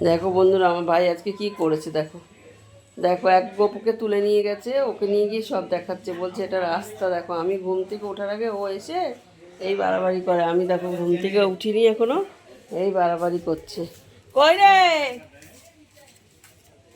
দেখো বন্ধুরা, আমার ভাই আজকে কি করেছে দেখো। দেখো, এক গপুকে তুলে নিয়ে গেছে, ওকে নিয়ে গিয়ে সব দেখাচ্ছে, বলছে এটা রাস্তা। দেখো, আমি ঘুম থেকে ওঠার আগে ও এসে এই বাড়াবাড়ি করে। আমি দেখো ঘুম থেকে উঠিনি এখনো, এই বাড়াবাড়ি করছে। কই রে,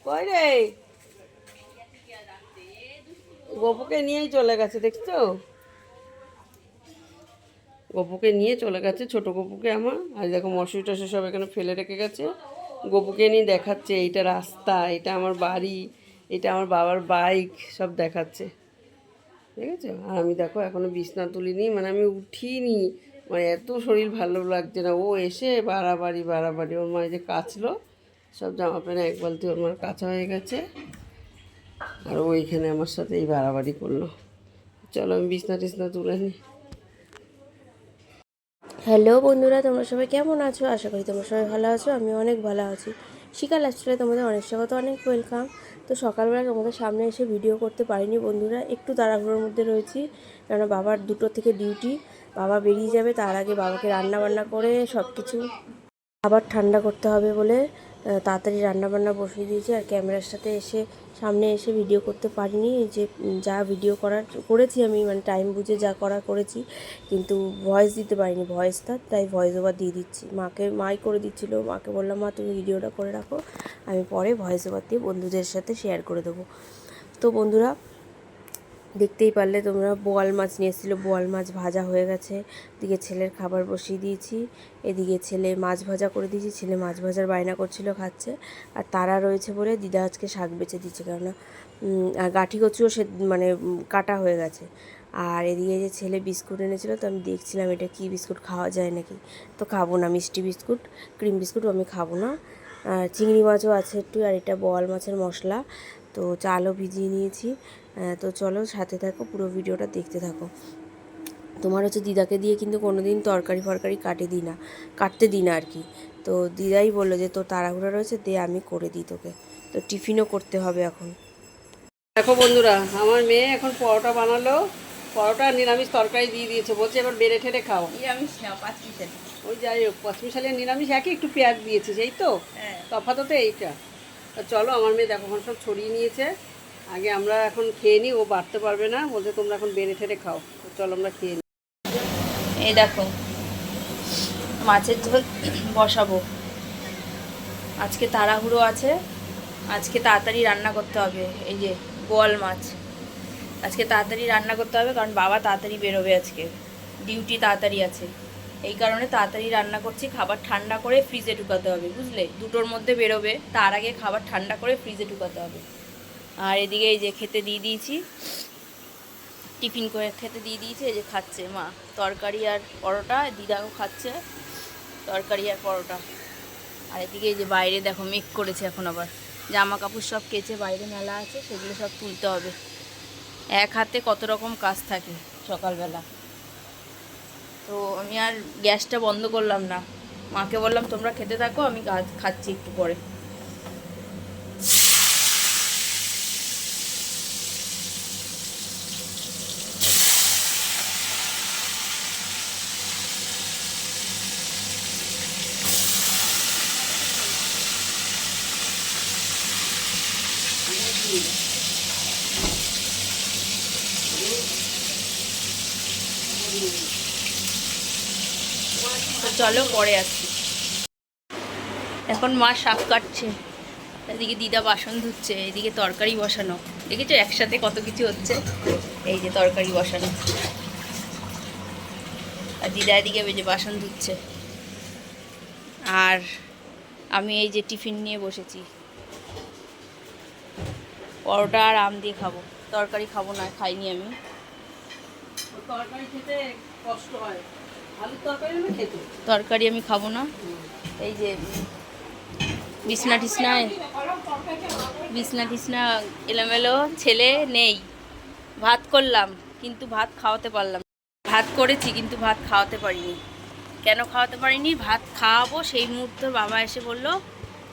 কই রে, গপুকে নিয়েই চলে গেছে দেখছো। গপুকে নিয়ে চলে গেছে, ছোট গপুকে আমার। আর দেখো মশারি টশারি সব এখানে ফেলে রেখে গেছে। গপুকে নিয়ে দেখাচ্ছে এইটা রাস্তা, এটা আমার বাড়ি, এটা আমার বাবার বাইক, সব দেখাচ্ছে। ঠিক আছে। আর আমি দেখো এখনো বিছনা তুলিনি, মানে আমি উঠিনি, মানে এত শরীর ভালো লাগছে না। ও এসে বাড়াবাড়ি বাড়াবাড়ি, ওর মা যে কাচলো সব জামা প্যান্ট এক বালতি ওর মার কাচা হয়ে গেছে, আর ও এইখানে আমার সাথে এই বাড়াবাড়ি করলো। চলো আমি বিছনা টিছনা তুলে নিই। হ্যালো বন্ধুরা, তোমরা সবাই কেমন আছো? আশা করি তোমরা সবাই ভালো আছো। আমি অনেক ভালো আছি। শিখা লাইফস্টাইলে তোমাদের অনেক স্বাগত, অনেক ওয়েলকাম। তো সকালবেলা তোমাদের সামনে এসে ভিডিও করতে পারিনি বন্ধুরা, একটু তাড়াহুড়োর মধ্যে রয়েছি, কেননা বাবার 2টো থেকে ডিউটি। বাবা বেরিয়ে যাবে, তার আগে বাবাকে রান্না বান্না করে সব কিছু আবার ঠান্ডা করতে হবে বলে তাড়াতাড়ি রান্নাবান্না বসিয়ে দিয়েছি। আর ক্যামেরার সাথে এসে সামনে এসে ভিডিও করতে পারিনি। এই যে যা ভিডিও করেছি আমি, মানে টাইম বুঝে যা করেছি, কিন্তু ভয়েস দিতে পারিনি ভয়েসটা, তাই ভয়েস ওভার দিয়ে দিচ্ছি। মাই করে দিচ্ছিল, মাকে বললাম মা তুমি ভিডিওটা করে রাখো, আমি পরে ভয়েস ওভার দিয়ে বন্ধুদের সাথে শেয়ার করে দেবো। তো বন্ধুরা, দেখতেই পারলে তোমরা, বোয়াল মাছ নিয়ে এসেছিলো, বোয়াল মাছ ভাজা হয়ে গেছে। এদিকে ছেলের খাবার বসিয়ে দিয়েছি, এদিকে ছেলে মাছ ভাজা করে দিয়েছি। ছেলে মাছ ভাজার বায়না করছিল, খাচ্ছে। আর তারা রয়েছে বলে দিদা আজকে শাক বেছে দিচ্ছে, কেননা আর গাঁঠি কচুও সে মানে কাটা হয়ে গেছে। আর এদিকে যে ছেলে বিস্কুট এনেছিলো, তো আমি দেখছিলাম এটা কি বিস্কুট, খাওয়া যায় নাকি। তো খাবো না, মিষ্টি বিস্কুট, ক্রিম বিস্কুট আমি খাবো না। চিংড়ি মাছও আছে একটু, আর এটা বোয়াল মাছের মশলা। তো চালও ভিজিয়ে নিয়েছি। তো চলো সাথে থাকো, পুরো ভিডিওটা দেখতে থাকো। তোমার হচ্ছে দিদাকে দিয়ে কিন্তু কোনো দিন তরকারি ফরকারি কাটতে দিই না আর কি। তো দিদাই বললো যে তোর তাড়াহুড়া রয়েছে, দে আমি করে দিই তোকে। তো টিফিনও করতে হবে এখন। দেখো বন্ধুরা, আমার মেয়ে এখন পরোটা বানালো, পরোটা নিরামিষ তরকারি দিয়ে দিয়েছে, বলছে এবার বেড়ে ঠেড়ে খাও। নিরামিষ না, পাঁচমিশালি। ওই যাই হোক, পঁচমিশালি নিরামিষ একই, একটু পেঁয়াজ দিয়েছে, সেই তো হ্যাঁ। তফাৎ তো এইটা। তা চলো, আমার মেয়ে দেখো এখন সব ছড়িয়ে নিয়েছে। আগে আমরা এখন খেয়ে নিই, ও বাড়তে পারবে না, বলছে তোমরা এখন বেড়ে ঠেড়ে খাও। তো চলো আমরা খেয়ে নিই। এই দেখো মাছের ঝোল বসাবো। আজকে তাড়াহুড়ো আছে, আজকে তাড়াতাড়ি রান্না করতে হবে। এই যে বোয়াল মাছ, আজকে তাড়াতাড়ি রান্না করতে হবে, কারণ বাবা তাড়াতাড়ি বেরোবে, আজকে ডিউটি তাড়াতাড়ি আছে। এই কারণে তাড়াতাড়ি রান্না করছি। খাবার ঠান্ডা করে ফ্রিজে ঢুকাতে হবে, বুঝলে? 2টোর মধ্যে বেরোবে, তার আগে খাবার ঠান্ডা করে ফ্রিজে ঢুকাতে হবে। আর এদিকে এই যে খেতে দিয়ে দিয়েছি, টিফিন করে খেতে দিয়ে দিয়েছি। এই যে খাচ্ছে মা তরকারি আর পরোটা, দিদাও খাচ্ছে তরকারি আর পরোটা। আর এদিকে এই যে বাইরে দেখো মেঘ করেছে, এখন আবার জামা কাপড় সব কেচে বাইরে মেলা আছে, সেগুলো সব তুলতে হবে। এক হাতে কত রকম কাজ থাকে সকালবেলা। তো আমি আর গ্যাসটা বন্ধ করলাম না, মাকে বললাম তোমরা খেতে থাকো, আমি খাচ্ছি একটু পরে। তো চলো পরে আসছি। এখন মা শাক কাটছে, এদিকে দিদা বাসন ধুচ্ছে, এদিকে তরকারি বসানো। দেখেছো একসাথে কত কিছু হচ্ছে। এই যে তরকারি বসানো, আর দিদা এদিকে যে বাসন ধুচ্ছে, আর আমি এই যে টিফিন নিয়ে বসেছি। পরোটা আর আম দিয়ে খাবো, তরকারি খাবো না, খাইনি আমি। তরকারি খেতে কষ্ট হয়, আলুর তরকারি হলে খেতে। তরকারি আমি খাবো না। এই যে বিছনা টিছনা এলোমেলো, ছেলে নেই। ভাত করলাম কিন্তু ভাত খাওয়াতে পারলাম না। ভাত করেছি কিন্তু ভাত খাওয়াতে পারিনি। কেন খাওয়াতে পারিনি? ভাত খাওয়াবো সেই মুহূর্তে বাবা এসে বললো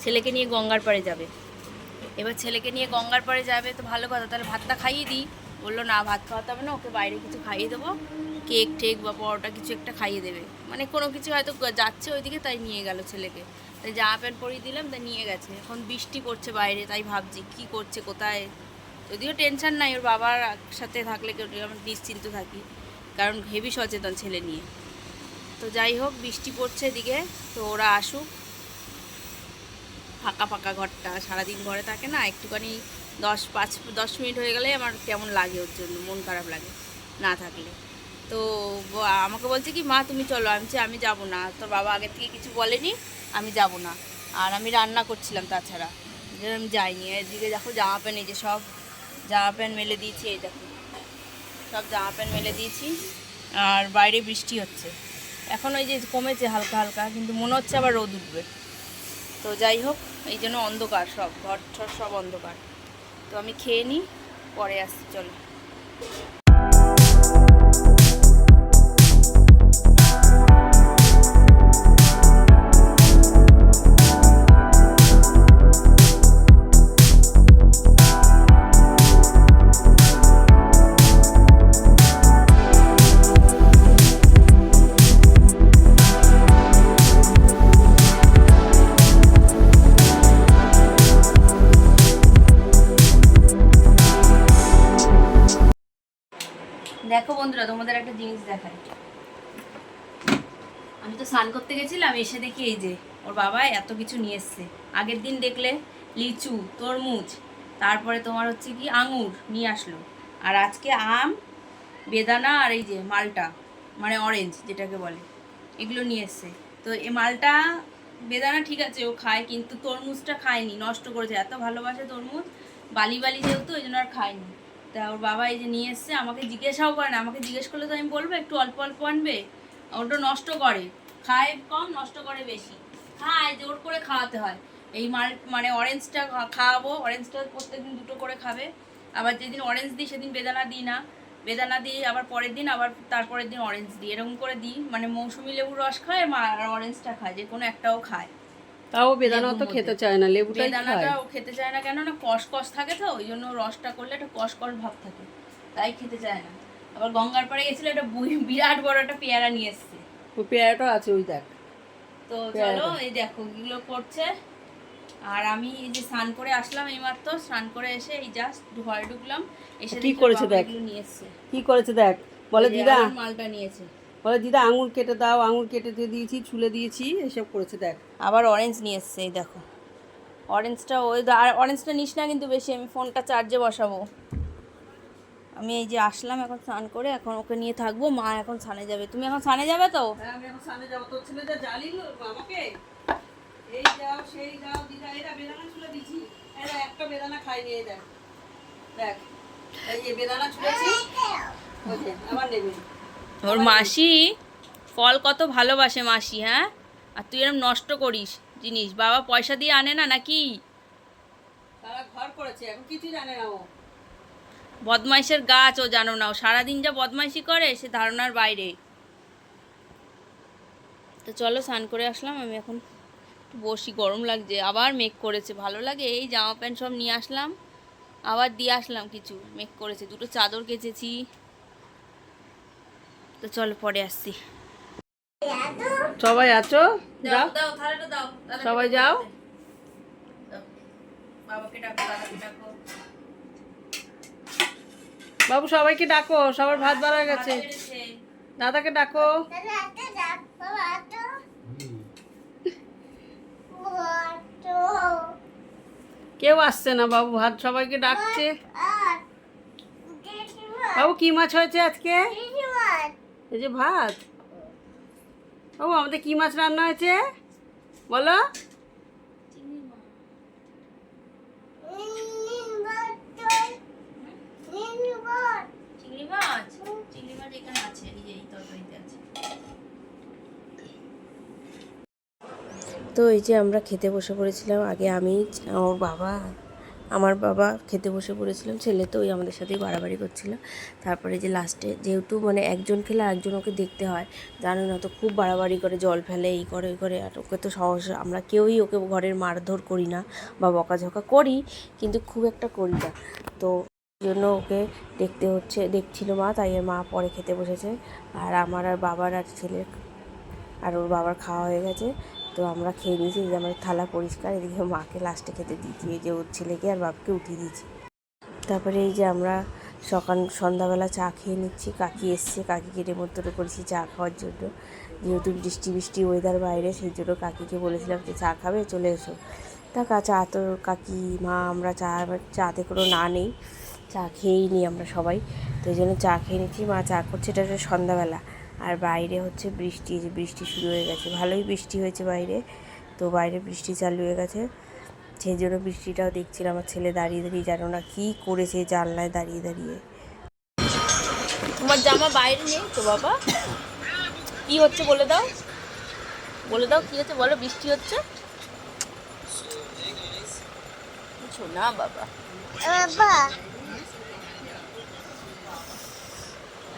ছেলেকে নিয়ে গঙ্গার পাড়ে যাবে। এবার ছেলেকে নিয়ে গঙ্গার পাড়ে যাবে তো ভালো কথা, তাহলে ভাতটা খাইয়ে দিই। বললো না, ভাত খাওয়াতে হবে না, ওকে বাইরে কিছু খাইয়ে দেবো, কেক টেক বা পরোটা কিছু একটা খাইয়ে দেবে। মানে কোনো কিছু হয়তো যাচ্ছে ওইদিকে, তাই নিয়ে গেল ছেলেকে। তাই জামা প্যান্ট পরিয়ে দিলাম, তাই নিয়ে গেছে। এখন বৃষ্টি পড়ছে বাইরে, তাই ভাবছি কি করছে, কোথায়। যদিও টেনশন নাই, ওর বাবার সাথে থাকলে কেউ আমি নিশ্চিন্ত থাকি, কারণ হেভি সচেতন ছেলে নিয়ে। তো যাই হোক, বৃষ্টি পড়ছে এদিকে, তো ওরা আসুক। ফাঁকা ফাঁকা ঘরটা, সারাদিন ঘরে থাকে না, একটুখানি 10 মিনিট হয়ে গেলে আমার কেমন লাগে, ওর জন্য মন খারাপ লাগে না থাকলে। তো আমাকে বলছে কি, মা তুমি চলো। আমি যাবো না, তোর বাবা আগে থেকে কিছু বলেনি, আমি যাব না। আর আমি রান্না করছিলাম, তাছাড়া যে আমি যাইনি। এদিকে দেখো জামা প্যান্ট, এই যে সব জামা প্যান্ট মেলে দিয়েছি, এই দেখো সব জামা প্যান্ট মেলে দিয়েছি। আর বাইরে বৃষ্টি হচ্ছে এখন, ওই যে কমেছে হালকা হালকা, কিন্তু মনে হচ্ছে আবার রোদ উঠবে। তো যাই হোক, এই জন্য অন্ধকার, সব ঘর ঠর সব অন্ধকার। তো আমি খেয়ে নিই, পরে আসছি, চলো। দেখো বন্ধুরা, তোমাদের একটা জিনিস দেখাই। আমি তো স্নান করতে গেছিলাম, এসে দেখি এই যে ওর বাবা এত কিছু নিয়ে এসছে। আগের দিন দেখলে লিচু, তরমুজ, তারপরে তোমার হচ্ছে কি আঙুর নিয়ে আসলো। আর আজকে আম, বেদানা, আর এই যে মালটা, মানে অরেঞ্জ যেটাকে বলে, এগুলো নিয়ে এসছে। তো এই মালটা, বেদানা ঠিক আছে ও খায়, কিন্তু তরমুজটা খায়নি, নষ্ট করেছে। এত ভালোবাসে তরমুজ, বালি বালি যেহেতু, ওই জন্য আর খায়নি। তা ওর বাবা এই যে নিয়ে এসছে, আমাকে জিজ্ঞাসাও করে না। আমাকে জিজ্ঞেস করলে তো আমি বলবো একটু অল্প অল্প আনবে। ওটা নষ্ট করে, খায় কম, নষ্ট করে বেশি। খায়, জোর করে খাওয়াতে হয়। এই মানে অরেঞ্জটা খাওয়াবো, অরেঞ্জটা প্রত্যেকদিন 2টো করে খাবে। আবার যেদিন অরেঞ্জ দিই সেদিন বেদানা দিই না, বেদানা দিই আবার পরের দিন, আবার তারপরের দিন অরেঞ্জ দিই, এরকম করে দিই। মানে মৌসুমি লেবুর রস খায় আর অরেঞ্জটা খায়, যে কোনো একটাও খায়। তাও বেদানা তো খেতে চায় না, লেবুটাই খায়। বেদানাটা ও খেতে চায় না, কেন না কষ কষ থাকে, তো ওই জন্য রসটা করলে একটা কষ কষ ভাব থাকে, তাই খেতে চায় না। আবার গঙ্গার পাড়ে গেছিল, একটা বিরাট বড় একটা পেয়ারা নিয়ে এসছে। ওই পেয়ারাটা আছে, ওই দেখ। তো চলো, এই দেখো এগুলো করছে। আর আমি এই যে স্নান করে আসলাম, এইমাত্র স্নান করে এসে এই জাস্ট ঘরে ঢুকলাম, এসে কি করেছে দেখ, এগুলো নিয়ে এসছে। কি করেছে দেখ, বলে দিদা, মালটা নিয়েছে, বলে দিদা আঙুর কেটে দাও, আঙুর কেটে দিয়ে দিয়েছি, ছুলে দিয়েছি, এসব করেছে দেখ। আবার অরেঞ্জ নিয়ে এসছে, এই দেখো অরেঞ্জটা। ওই আর অরেঞ্জটা নিস না কিন্তু বেশি, আমি ফোনটা চার্জে বসাবো। আমি এই যে আসলাম এখন স্নান করে, এখন ওকে নিয়ে থাকবো। মা এখন স্নানে যাবে। তুমি এখন স্নানে যাবে তো? হ্যাঁ, আমি এখন স্নানে যাবো। তোর ছেলে যা জ্বালিল আমাকে, এই যাও সেই যাও, দিদা এরা বেদানা ছুলে দিছি, এরা একটা বেদানা খাইনি। এই দেখ, দেখ এই যে বেদানা ছুলেছি, ওই যে আবার নেবে। ওর মাসি ফল কত ভালোবাসে মাসি, হ্যাঁ? আর তুই এরকম নষ্ট করিস জিনিস। বাবা পয়সা দিয়ে আনে না নাকি? তারা ঘর করেছে, এখন কিছুই জানে না ও। বদমাইশের গাছ, ও জানো না, ও সারাদিন যা বদমাইশি করে সে ধারণার বাইরে। তো চলো, স্নান করে আসলাম, আমি এখন একটু বসি, গরম লাগছে। আবার মেঘ করেছে, ভালো লাগে। এই জামা প্যান্ট সব নিয়ে আসলাম, আবার দিয়ে আসলাম কিছু, মেঘ করেছে। 2টো চাদর কেচেছি। তো চলো, পরে আসছি। সবাই আছো, যাও দাও থালাটা দাও, সবাই যাও। বাবাকে ডাকো, দাদাকে ডাকো। বাবু সবাইকে ডাকো, সবার ভাত বাড়া গেছে। দাদাকে ডাকো। কেউ আসছে না বাবু, ভাত সবাইকে ডাকছে। বাবু কি মাছ হয়েছে আজকে? এই যে ভাত। বাবু আমাদের কি মাছ রান্না হয়েছে বলো? চিংড়ি মাছ, চিংড়ি মাছ এখানে আছে, এই তরকারিতে আছে। তো এই যে আমরা খেতে বসে পড়েছিলাম। আগে আমি, আমার বাবা, আমার বাবা খেতে বসে পড়েছিলাম। ছেলে তো ওই আমাদের সাথেই বাড়াবাড়ি করছিল। তারপরে যে লাস্টে, যেহেতু মানে একজন খেলে আরেকজন ওকে দেখতে হয়, জানো না তো, খুব বাড়াবাড়ি করে, জল ফেলে, এই করে ওই করে। আর ওকে তো সহজে আমরা কেউই ওকে ঘরের মারধর করি না, বা বকাঝকা করি কিন্তু খুব একটা করি না। তো জন্য ওকে দেখছিল মা, তাই মা পরে খেতে বসেছে। আর আমার আর বাবার আর ছেলের আর ওর বাবার খাওয়া হয়ে গেছে। তো আমরা খেয়ে নিয়েছি, এই যে আমার থালা পরিষ্কার, এদিকে মাকে লাস্টে খেতে দিয়েছি, এই যে ওর ছেলেকে আর বাপকে উঠিয়ে দিয়েছি। তারপরে এই যে আমরা সন্ধ্যাবেলা চা খেয়ে নিচ্ছি, কাকি এসছে, কাকিকে নেমন্তন্ন করেছি চা খাওয়ার জন্য, যেহেতু বৃষ্টি বৃষ্টি ওয়েদার বাইরে, সেই জন্য কাকিকে বলেছিলাম যে চা খাবে, চলে এসো। তা চা তো কাকি মা আমরা চাতে কোনো না নেই, চা খেয়েই নিই আমরা সবাই, তো এই জন্য চা খেয়ে নিচ্ছি। মা চা করছে, এটা হচ্ছে সন্ধ্যাবেলা, আর বাইরে হচ্ছে বৃষ্টি, যে বৃষ্টি শুরু হয়ে গেছে, ভালোই বৃষ্টি হয়েছে বাইরে, তো বাইরে বৃষ্টি চালু হয়ে গেছে, সেই জন্য বৃষ্টিটাও দেখছিলাম। আমার ছেলে দাঁড়িয়ে দাঁড়িয়ে জানো না কী করেছে জানলায় দাঁড়িয়ে দাঁড়িয়ে। তোমার জামা বাইরে নেই তো বাবা? কি হচ্ছে বলে দাও, বলে দাও কি হচ্ছে, বলো। বৃষ্টি হচ্ছে না বাবা,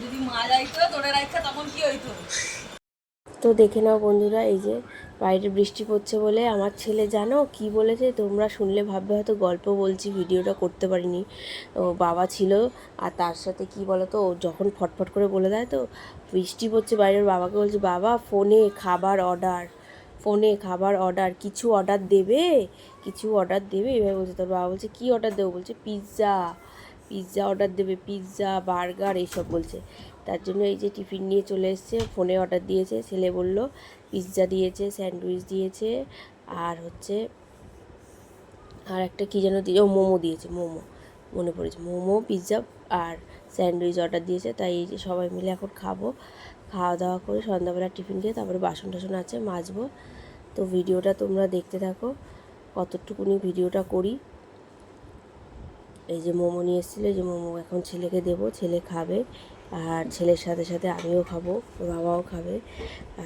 যদি মা যাইতো তোরে রাখা তখন কি হইতো? তো দেখে নাও বন্ধুরা, এই যে বাইরে বৃষ্টি পড়ছে বলে আমার ছেলে জানো কি বলেছে, তোমরা শুনলে ভাববে হয়তো গল্প বলছি, ভিডিওটা করতে পারিনি। ও বাবা ছিল, আর তার সাথে কি বলো তো, ও যখন ফটফট করে বলে দেয়, তো বৃষ্টি পড়ছে বাইরের, বাবাকে বলছে বাবা ফোনে খাবার অর্ডার, ফোনে খাবার অর্ডার, কিছু অর্ডার দেবে, কিছু অর্ডার দেবে, এভাবে বলছে। তোর বাবা বলছে কী অর্ডার দেবো, বলছে পিৎজা, পিৎজা অর্ডার দেবে, পিৎজা বার্গার এইসব বলছে। তার জন্য এই যে টিফিন নিয়ে চলে এসছে, ফোনে অর্ডার দিয়েছে, ছেলে বলল পিৎজা দিয়েছে, স্যান্ডউইচ দিয়েছে, আর হচ্ছে আর একটা কী যেন দিয়ে, ও মোমো দিয়েছে, মোমো মনে পড়েছে, মোমো পিৎজা আর স্যান্ডউইচ অর্ডার দিয়েছে। তাই এই যে সবাই মিলে এখন খাবো, খাওয়া দাওয়া করে সন্ধ্যাবেলা টিফিন খেয়ে তারপরে বাসন টাসন আছে মাজবো। তো ভিডিওটা তোমরা দেখতে থাকো, কতটুকুনি ভিডিওটা করি। এই যে মোমো নিয়ে এসেছিলো, এই যে মোমো এখন ছেলেকে দেবো, ছেলে খাবে, আর ছেলের সাথে সাথে আমিও খাবো, ওর বাবাও খাবে।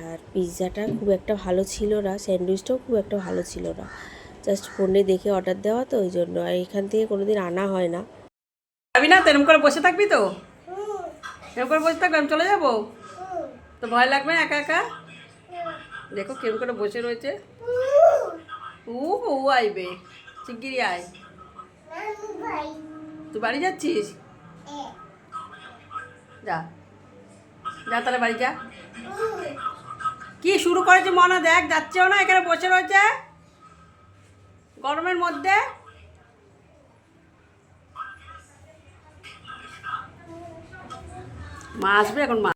আর পিৎজাটা খুব একটা ভালো ছিল না, স্যান্ডউইচটাও খুব একটা ভালো ছিল না, জাস্ট ফোনে দেখে অর্ডার দেওয়া, তো ওই জন্য। আর এখান থেকে কোনো দিন আনা হয় না। যাবি না তো, এরকম করে বসে থাকবি তো, এরকম করে বসে থাকবি, আমি চলে যাবো তো ভয় লাগবে না একা একা? দেখো কেমন করে বসে রয়েছে। ও ও আইবে, শিগগিরই আয়। তুই বাড়ি যাচ্ছিস? যা যা তাহলে বাড়ি যা। কি শুরু করেছে মনে, দেখ যাচ্ছেও না, এখানে বসে রয়েছে গরমের মধ্যে। মা আসবে এখন, মা